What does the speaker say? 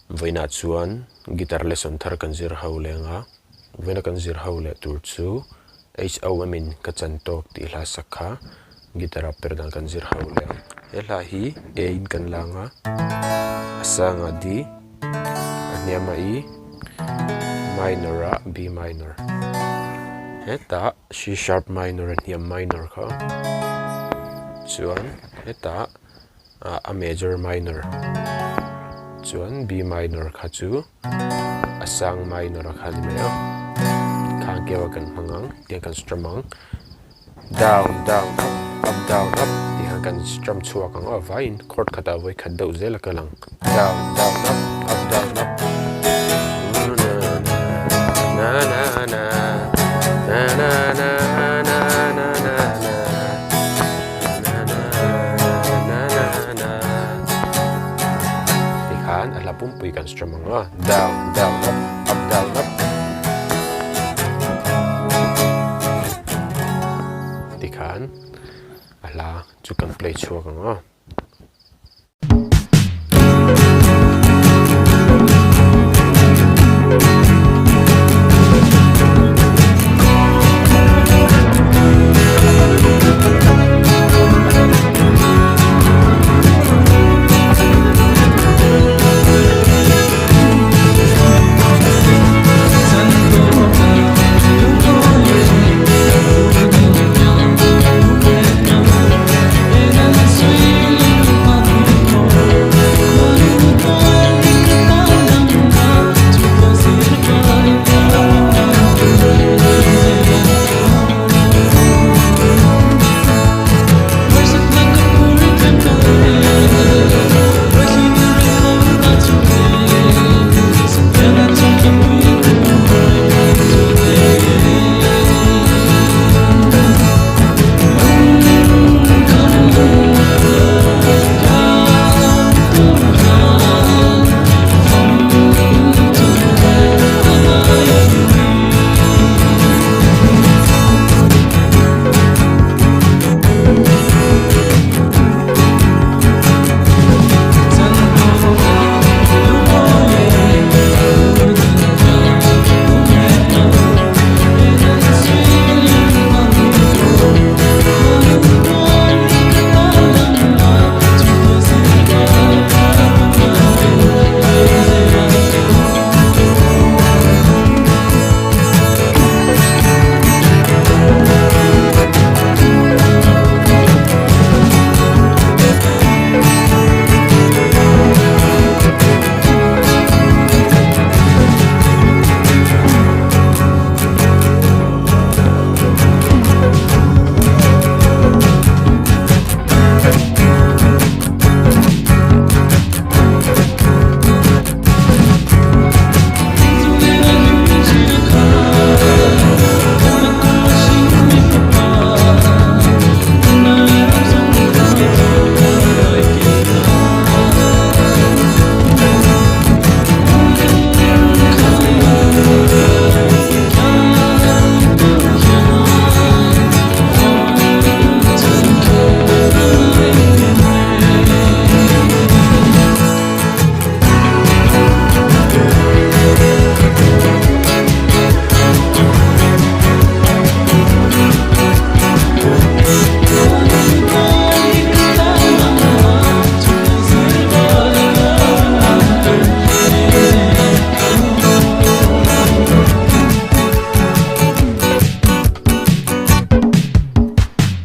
Vaina chuan guitar lesson thar kan zir ho lenga vaina kan zir ho le tur chu HOM in ka chan tok ti hla sakha guitar perdan kan zir ho le hela hi A in kan langa asanga D aniama E minor a B minor heta C sharp minor aniam minor kha chuan heta a major minor chuan B minor kha chu asang minor kha ni maya khang kewa kan hangang tiang kan strumang down down up down up tiang kan strum chua kang a vain chord khata voi khat deuh zela kalang down down up down up na na na na na na na na na ala pumpui kan strumming down down up down up tikhan ala chu kan play chua kang